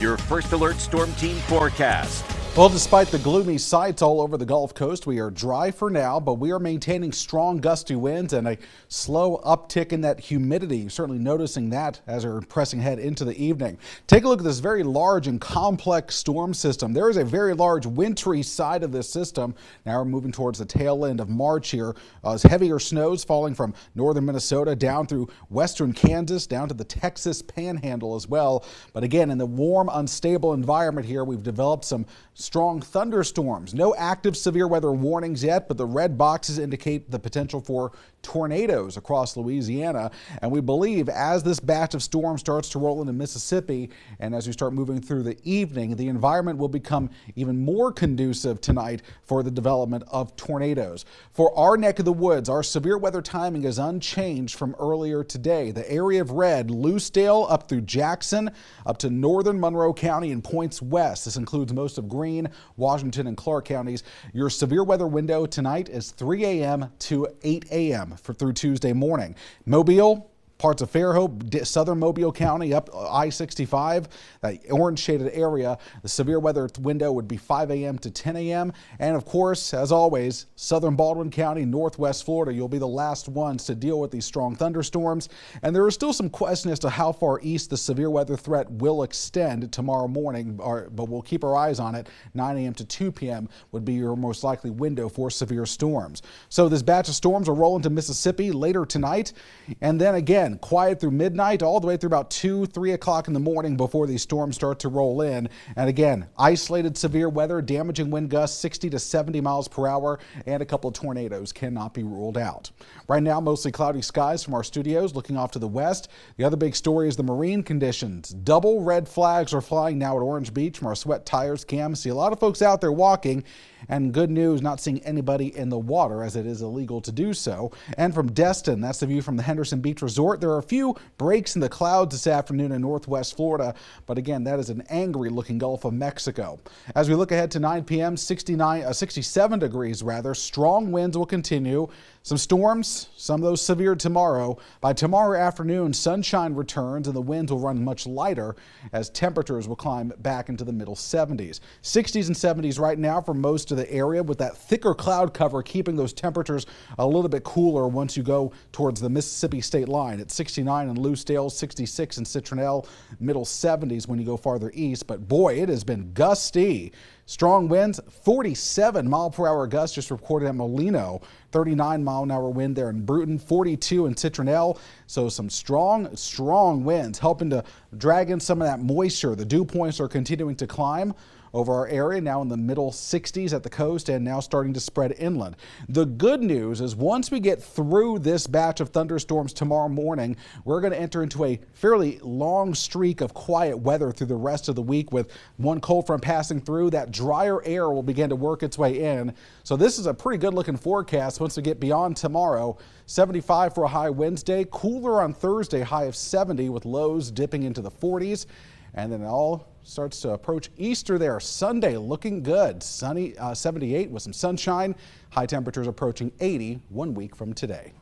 Your First Alert Storm Team forecast. Well, despite the gloomy sights all over the Gulf Coast, we are dry for now, but we are maintaining strong gusty winds and a slow uptick in that humidity. You're certainly noticing that as we're pressing ahead into the evening. Take a look at this very large and complex storm system. There is a very large wintry side of this system. Now we're moving towards the tail end of March here. As heavier snows falling from northern Minnesota down through western Kansas, down to the Texas panhandle as well. But again, in the warm, unstable environment here, we've developed some strong thunderstorms. No active severe weather warnings yet, but the red boxes indicate the potential for tornadoes across Louisiana. And we believe as this batch of storms starts to roll into Mississippi and as we start moving through the evening, the environment will become even more conducive tonight for the development of tornadoes. For our neck of the woods, our severe weather timing is unchanged from earlier today. The area of red, Loosedale up through Jackson, up to northern Monroe County and points west. This includes most of Greene, Washington, and Clark counties. Your severe weather window tonight is 3 a.m. to 8 a.m. through Tuesday morning. Mobile, parts of Fairhope, southern Mobile County, up I-65, that orange shaded area. The severe weather window would be 5 a.m. to 10 a.m. And of course, as always, southern Baldwin County, northwest Florida, you'll be the last ones to deal with these strong thunderstorms. And there is still some question as to how far east the severe weather threat will extend tomorrow morning, but we'll keep our eyes on it. 9 a.m. to 2 p.m. would be your most likely window for severe storms. So this batch of storms will roll into Mississippi later tonight, and then again, quiet through midnight all the way through about 2, 3 o'clock in the morning before these storms start to roll in. And again, isolated severe weather, damaging wind gusts 60 to 70 miles per hour, and a couple of tornadoes cannot be ruled out. Right now, mostly cloudy skies from our studios looking off to the west. The other big story is the marine conditions. Double red flags are flying now at Orange Beach from our Sweat Tires cam. See a lot of folks out there walking, and good news, not seeing anybody in the water as it is illegal to do so. And from Destin, that's the view from the Henderson Beach Resort. There are a few breaks in the clouds this afternoon in northwest Florida, but again, that is an angry looking Gulf of Mexico. As we look ahead to 9 p.m., 67 degrees rather. Strong winds will continue. Some storms, some of those severe tomorrow. By tomorrow afternoon, sunshine returns and the winds will run much lighter as temperatures will climb back into the middle 70s. 60s and 70s right now for most of the area, with that thicker cloud cover keeping those temperatures a little bit cooler once you go towards the Mississippi state line. At 69 in Loosedale, 66 in Citronelle, middle 70s when you go farther east. But boy, it has been gusty. Strong winds, 47 mile per hour gusts just recorded at Molino, 39 mile an hour wind there in Bruton, 42 in Citronelle. So some strong winds helping to drag in some of that moisture. The dew points are continuing to climb over our area, now in the middle 60s at the coast and now starting to spread inland. The good news is once we get through this batch of thunderstorms tomorrow morning, we're going to enter into a fairly long streak of quiet weather through the rest of the week with one cold front passing through. That drier air will begin to work its way in. So this is a pretty good looking forecast once we get beyond tomorrow. 75 for a high Wednesday, cooler on Thursday, high of 70 with lows dipping into the 40s. And then it all starts to approach Easter there. Sunday looking good. Sunny, 78 with some sunshine. High temperatures approaching 80 1 week from today.